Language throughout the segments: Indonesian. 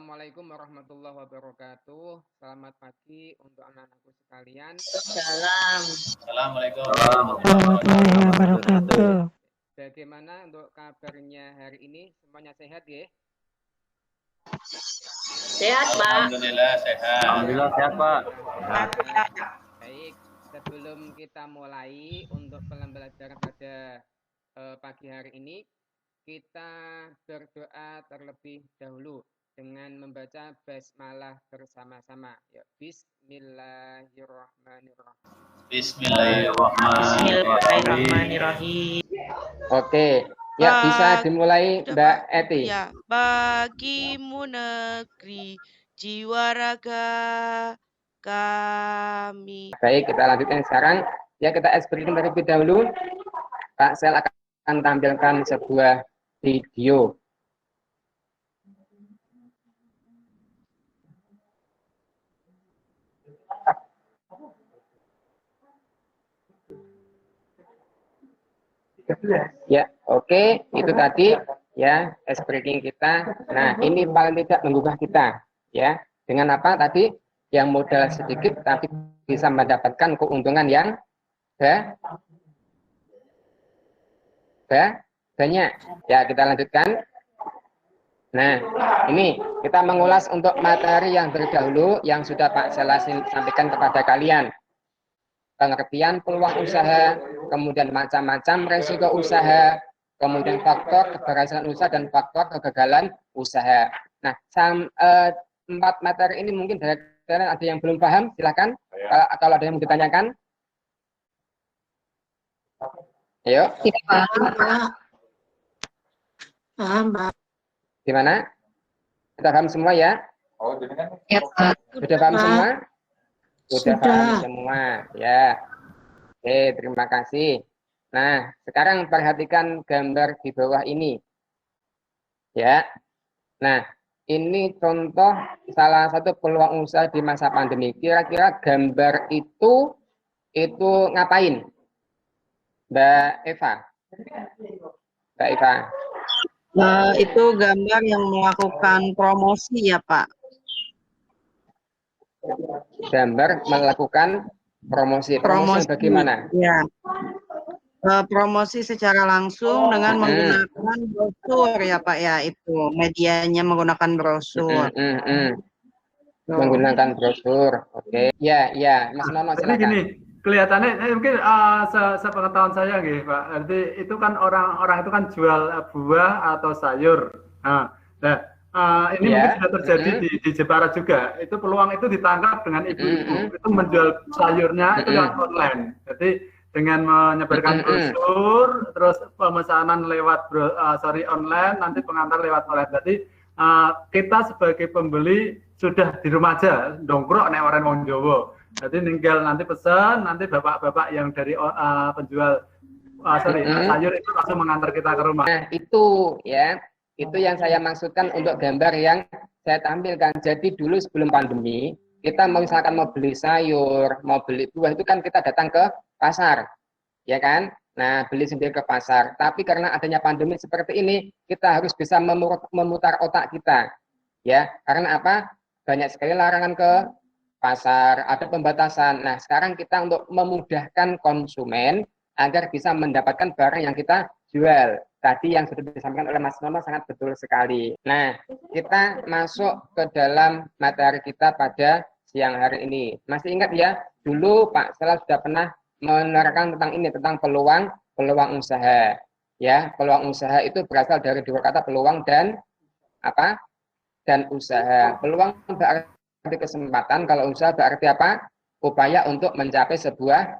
Assalamualaikum warahmatullahi wabarakatuh. Selamat pagi untuk anak-anakku sekalian. Salam. Assalamualaikum warahmatullahi wabarakatuh. Bagaimana untuk kabarnya hari ini? Semuanya sehat ya? Sehat, Pak. Alhamdulillah sehat. Alhamdulillah sehat, Pak. Baik, sebelum kita mulai untuk pembelajaran pada pagi hari ini, kita berdoa terlebih dahulu dengan membaca basmalah bersama-sama. Ya, Bismillahirrahmanirrahim. Bismillahirrahmanirrahim. Oke, ya bisa dimulai Mbak Eti. Ya, bagimu negeri jiwa raga kami. Baik, kita lanjutkan sekarang. Ya, kita ekspresikan terlebih dahulu. Pak Sel akan tampilkan sebuah video. Ya, oke, itu tadi ya expressing kita. Nah, ini paling tidak menggugah kita, ya. Dengan apa tadi? Yang modal sedikit tapi bisa mendapatkan keuntungan yang banyak. Ya, kita lanjutkan. Nah, ini kita mengulas untuk materi yang terdahulu yang sudah Pak Selasin sampaikan kepada kalian. Pengertian peluang usaha, kemudian macam-macam resiko usaha, kemudian faktor keberhasilan usaha dan faktor kegagalan usaha. Nah, 4 materi ini mungkin dari kalian ada yang belum paham, silakan. Kalau ada yang mau ditanyakan. Ayo. Tidak paham, Pak. Paham, Pak. Gimana? Kita paham semua ya? Ya, Pak. Sudah paham semua? Sudah paham Sudah. semua, ya. Oke, terima kasih. Nah, sekarang perhatikan gambar di bawah ini. Ya. Nah, ini contoh salah satu peluang usaha di masa pandemi. Kira-kira gambar itu ngapain? Mbak Eva. Mbak Eva. Itu gambar yang melakukan promosi ya, Pak. Gambar melakukan promosi. Promosi bagaimana? Ya. Promosi secara langsung dengan menggunakan brosur ya, Pak ya, itu medianya menggunakan brosur. Menggunakan brosur. Oke. Ya, Mas Nono silakan. Jadi gini, kelihatannya mungkin sepengetahuan saya gitu, Pak. Nanti itu kan orang itu kan jual buah atau sayur. Ini mungkin sudah terjadi di Jepara juga. Itu peluang itu ditangkap dengan ibu-ibu itu menjual sayurnya itu lewat online. Jadi dengan menyebarkan brosur, terus pemesanan lewat online, nanti pengantar lewat online. Jadi kita sebagai pembeli sudah di rumah aja, dongkrok nek orang wong Jawa. Jadi tinggal nanti pesan, nanti bapak-bapak yang dari penjual sayur itu langsung mengantar kita ke rumah. Nah, itu ya. Itu yang saya maksudkan untuk gambar yang saya tampilkan. Jadi dulu sebelum pandemi, kita misalkan mau beli sayur, mau beli buah, itu kan kita datang ke pasar, ya kan? Nah, beli sendiri ke pasar. Tapi karena adanya pandemi seperti ini, kita harus bisa memutar otak kita, ya. Karena apa? Banyak sekali larangan ke pasar, ada pembatasan. Nah, sekarang kita untuk memudahkan konsumen agar bisa mendapatkan barang yang kita jual. Tadi yang sudah disampaikan oleh Mas Nono sangat betul sekali. Nah, kita masuk ke dalam materi kita pada siang hari ini. Masih ingat ya, dulu Pak Sela sudah pernah menerangkan tentang ini, tentang peluang usaha. Ya, peluang usaha itu berasal dari dua kata peluang dan apa? Dan usaha. Peluang berarti kesempatan, kalau usaha berarti apa? Upaya untuk mencapai sebuah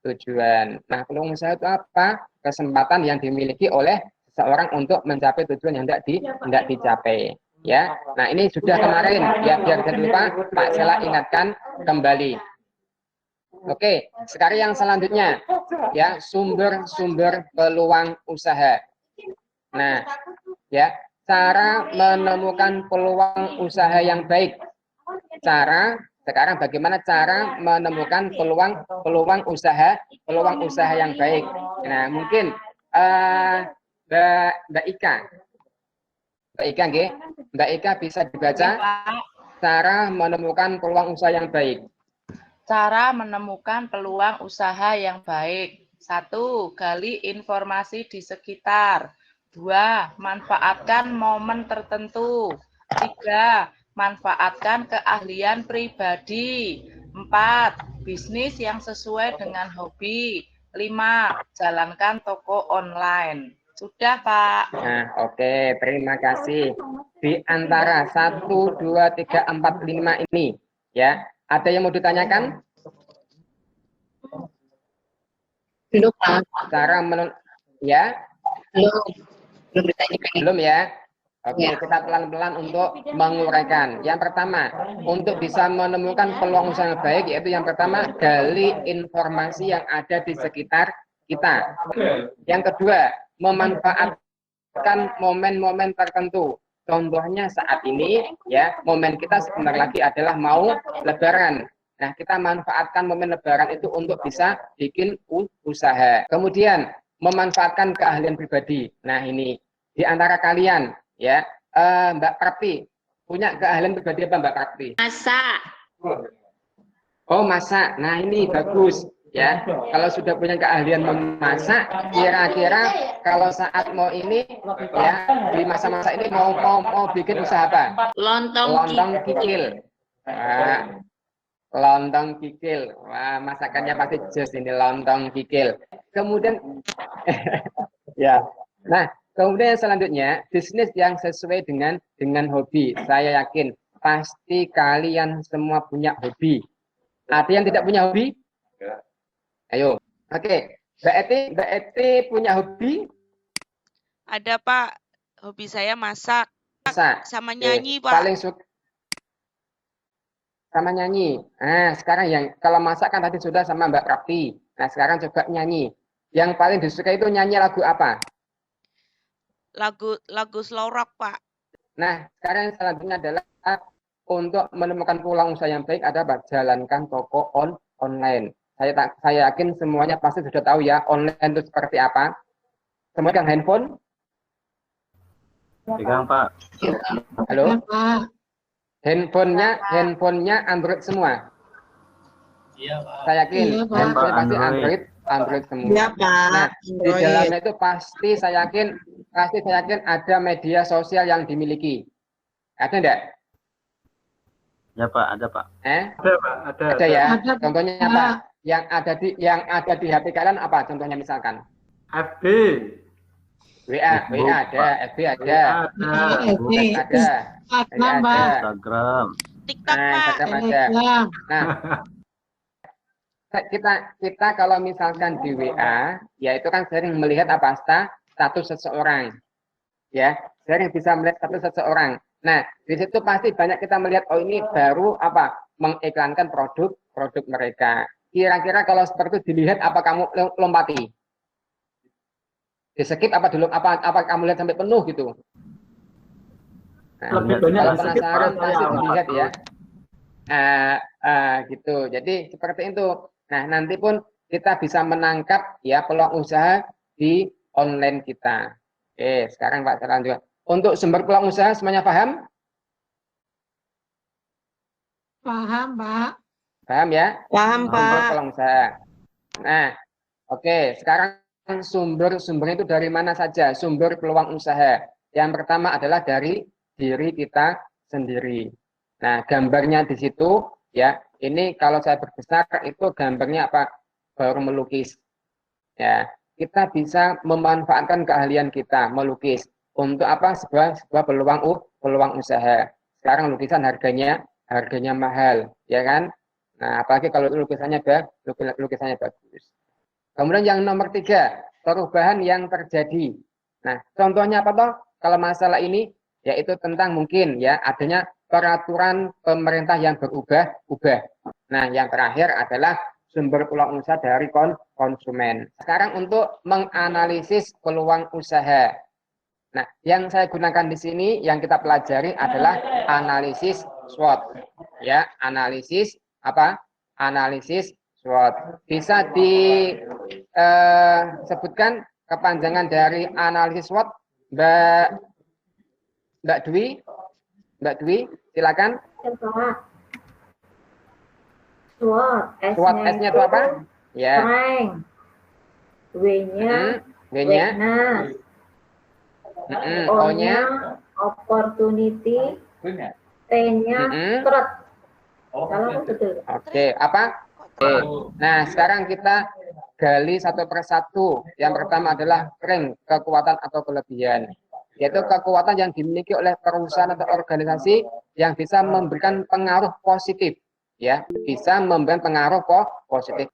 tujuan. Nah, peluang usaha itu apa? Kesempatan yang dimiliki oleh seseorang untuk mencapai tujuan yang tidak dicapai. Ya, nah ini sudah kemarin ya, biar jangan lupa Pak Sela ingatkan kembali. Oke, sekarang yang selanjutnya ya, sumber-sumber peluang usaha. Nah, ya, cara menemukan peluang usaha yang baik. Sekarang bagaimana cara menemukan peluang usaha yang baik. Nah, mungkin Mbak Ika. Mbak Ika, nggih. Mbak Ika bisa dibaca cara menemukan peluang usaha yang baik. Cara menemukan peluang usaha yang baik. 1. Gali informasi di sekitar. 2. Manfaatkan momen tertentu. 3. Manfaatkan keahlian pribadi. 4. Bisnis yang sesuai dengan hobi. 5. Jalankan toko online. Sudah, Pak. Nah, oke, terima kasih. Di antara 1, 2, 3, 4, 5 ini, ya, ada yang mau ditanyakan? Belum, Pak. Cara ya? Belum ditanyakan. Belum ya? Oke, Ya. kita pelan-pelan untuk menguraikan. Yang pertama, untuk bisa menemukan peluang usaha yang baik, yaitu yang pertama, gali informasi yang ada di sekitar kita. Yang kedua, memanfaatkan momen-momen tertentu. Contohnya saat ini, ya, momen kita sebentar lagi adalah mau Lebaran. Nah, kita manfaatkan momen Lebaran itu untuk bisa bikin usaha. Kemudian, memanfaatkan keahlian pribadi. Nah, ini di antara kalian, ya, Mbak Prati, punya keahlian pribadi apa Mbak Prati? Masak. Oh, masak. Nah, ini bagus. Ya, kalau sudah punya keahlian memasak, kira-kira kalau saat mau ini, ya, di masa-masa ini mau bikin usaha apa? Lontong kikil. Wah, lontong kikil. Wah, masakannya pasti jos ini, lontong kikil. Kemudian, ya, nah, kemudian selanjutnya, bisnis yang sesuai dengan hobi. Saya yakin pasti kalian semua punya hobi. Ada yang tidak punya hobi? Ayo, oke. Mbak Eti punya hobi? Ada, Pak. Hobi saya masak. Masak. Sama nyanyi, Pak. Paling suka sama nyanyi. Nah, sekarang yang kalau masak kan tadi sudah sama Mbak Prati. Nah, sekarang coba nyanyi. Yang paling disukai itu nyanyi lagu apa? Lagu slow rock, Pak. Nah, sekarang yang selanjutnya adalah untuk menemukan peluang usaha yang baik ada apa? Jalankan toko online. Saya yakin semuanya pasti sudah tahu ya online itu seperti apa. Semua pegang handphone? Pegang, Pak. Halo? Pak. Handphonenya Android semua. Iya, Pak. Saya yakin Iya, Pak. handphone pasti Android. Android semua. Iya, Pak. Nah, di dalamnya itu pasti saya yakin ada media sosial yang dimiliki. Ada enggak? Ya, Pak, ada, Pak. Ada, Pak. Ada ya. Ada, Contohnya Pak. apa? Yang ada di HP kalian apa? Contohnya misalkan FB. WA ada, FB ada, ada, Instagram. TikTok, nah, Pak. Instagram ada. Nah, kita kalau misalkan di WA, ya itu kan sering melihat apa status seseorang, ya, sering bisa melihat status seseorang. Nah, di situ pasti banyak kita melihat, oh ini baru apa mengiklankan produk mereka. Kira-kira kalau seperti itu dilihat apa kamu lompati? Di skip apa dulu apa kamu lihat sampai penuh gitu? Nah, Lebih banyak kalau di skip, penasaran Pak, pasti saya dilihat awal. ya. Gitu. Jadi seperti itu. Nah, nanti pun kita bisa menangkap ya peluang usaha di online kita. Oke, sekarang Pak selanjutnya. Untuk sumber peluang usaha semuanya paham? Paham, Pak. Paham ya? Paham, Sumber Pak. peluang usaha. Nah, oke, sekarang sumbernya itu dari mana saja? Sumber peluang usaha. Yang pertama adalah dari diri kita sendiri. Nah, gambarnya di situ ya. Ini kalau saya berbesar itu gambarnya apa? Baru melukis. Ya, kita bisa memanfaatkan keahlian kita melukis untuk apa? Sebuah peluang usaha. Sekarang lukisan harganya mahal, ya kan? Nah, apalagi kalau lukisannya bagus. Kemudian yang nomor 3, perubahan yang terjadi. Nah, contohnya apa toh? Kalau masalah ini, yaitu tentang mungkin ya adanya peraturan pemerintah yang berubah-ubah. Nah, yang terakhir adalah sumber peluang usaha dari konsumen. Sekarang untuk menganalisis peluang usaha. Nah, yang saya gunakan di sini, yang kita pelajari adalah analisis SWOT. Ya, analisis apa? Analisis SWOT. Bisa disebutkan kepanjangan dari analisis SWOT, Mbak Mbak Dwi, silakan. SWOT. SWOT S-nya itu apa? Ya. Strength. W-nya weakness. O-nya opportunity. T-nya threat. Salah apa betul? Oke, apa? Oke. Nah, sekarang kita gali satu persatu. Yang pertama adalah strength, kekuatan atau kelebihan. Yaitu kekuatan yang dimiliki oleh perusahaan atau organisasi yang bisa memberikan pengaruh positif. Ya, bisa memberikan pengaruh positif.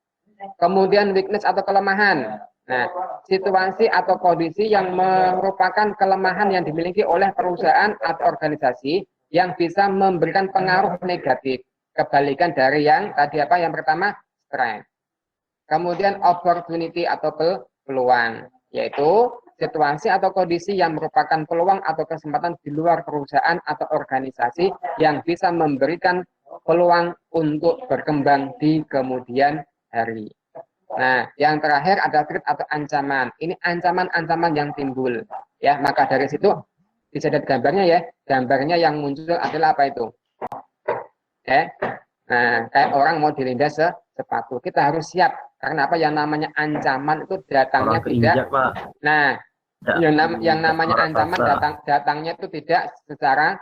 Kemudian weakness atau kelemahan. Nah, situasi atau kondisi yang merupakan kelemahan yang dimiliki oleh perusahaan atau organisasi yang bisa memberikan pengaruh negatif. Kebalikan dari yang tadi apa? Yang pertama, strength. Kemudian opportunity atau peluang, yaitu situasi atau kondisi yang merupakan peluang atau kesempatan di luar perusahaan atau organisasi yang bisa memberikan peluang untuk berkembang di kemudian hari. Nah, yang terakhir ada threat atau ancaman. Ini ancaman-ancaman yang timbul. Ya, maka dari situ bisa lihat gambarnya ya. Gambarnya yang muncul adalah apa itu? Ya. Nah, kayak orang mau dilindas sepatu. Kita harus siap. Karena apa? Yang namanya ancaman itu datangnya tidak. Nah, yang namanya ancaman datangnya itu tidak secara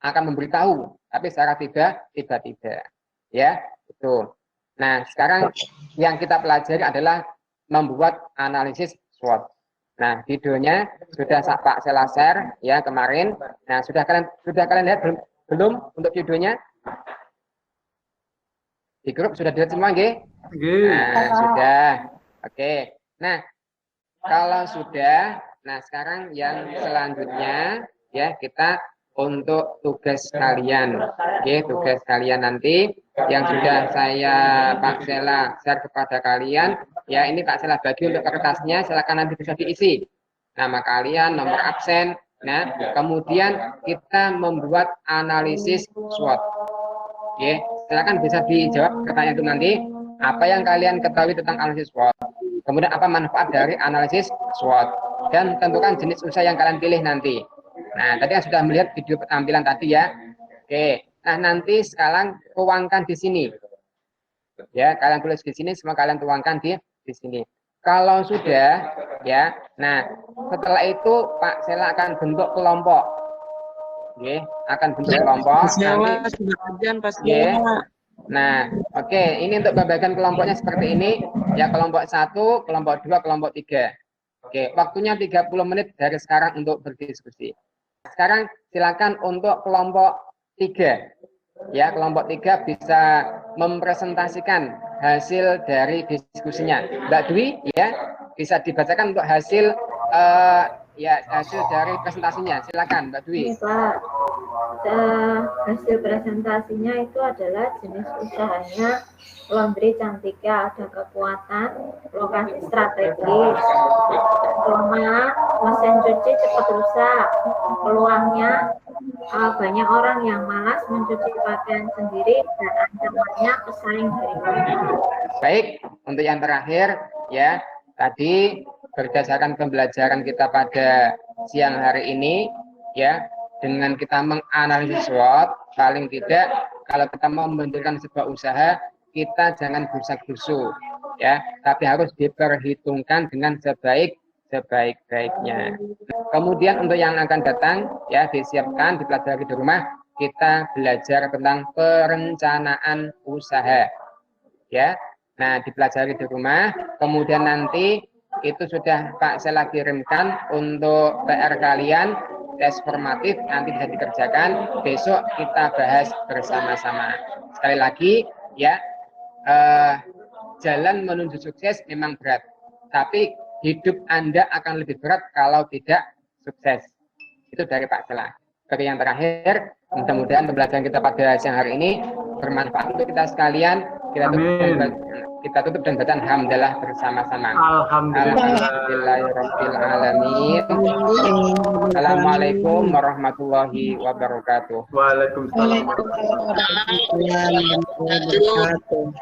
akan memberitahu, tapi secara tiba-tiba. Ya, itu. Nah, sekarang yang kita pelajari adalah membuat analisis SWOT. Nah, videonya sudah Pak Sela share ya kemarin. Nah, sudah kalian lihat belum untuk videonya? Di grup sudah dilihat semua, nggih? Nah, sudah. Oke. Nah, kalau sudah, nah sekarang yang selanjutnya ya kita untuk tugas kalian. Oke, tugas kalian nanti yang sudah saya Pak Sela share kepada kalian, ya ini Pak Sela bagi untuk kertasnya, silakan nanti bisa diisi. Nama kalian, nomor absen, nah kemudian kita membuat analisis SWOT. Oke, silakan bisa dijawab pertanyaan itu nanti. Apa yang kalian ketahui tentang analisis SWOT? Kemudian apa manfaat dari analisis SWOT? Dan tentukan jenis usaha yang kalian pilih nanti. Nah, tadi kan sudah melihat video penampilan tadi ya. Oke, nah nanti sekarang tuangkan di sini. Ya, kalian tulis di sini, semua kalian tuangkan di sini. Kalau sudah, ya, nah setelah itu Pak Sela akan bentuk kelompok. Oke, akan bentuk kelompok. Nanti, nah, oke, ini untuk pembagian kelompoknya seperti ini. Ya, kelompok 1, kelompok 2, kelompok 3. Oke, waktunya 30 menit dari sekarang untuk berdiskusi. Sekarang silakan untuk kelompok 3. Ya, kelompok 3 bisa mempresentasikan hasil dari diskusinya. Mbak Dwi, ya, bisa dibacakan untuk hasil hasil dari presentasinya. Silakan, Mbak Dwi. Ini, Pak. Hasil presentasinya itu adalah jenis usahanya laundry Cantika, ada kekuatan, lokasi strategis, kelemahan, mesin cuci cepat rusak, peluangnya banyak orang yang malas mencuci pakaian sendiri dan ancamannya pesaing dari mereka. Baik, untuk yang terakhir ya, tadi berdasarkan pembelajaran kita pada siang hari ini ya, dengan kita menganalisis SWOT, paling tidak kalau kita mau mendirikan sebuah usaha, kita jangan gusak-gusu ya, tapi harus diperhitungkan dengan sebaik-baiknya. Kemudian untuk yang akan datang ya, disiapkan, dipelajari di rumah, kita belajar tentang perencanaan usaha ya. Nah, dipelajari di rumah, kemudian nanti itu sudah Pak Sela kirimkan untuk PR kalian, tes formatif nanti bisa dikerjakan, besok kita bahas bersama-sama. Sekali lagi ya, jalan menuju sukses memang berat, tapi hidup Anda akan lebih berat kalau tidak sukses. Itu dari Pak Sela. Bagi yang terakhir, mudah-mudahan pembelajaran kita pada siang hari ini bermanfaat untuk kita sekalian. Kita tutup dan baca alhamdulillah bersama-sama. Alhamdulillahirabbil alamin. Assalamualaikum warahmatullahi wabarakatuh. Waalaikumsalam warahmatullahi wabarakatuh.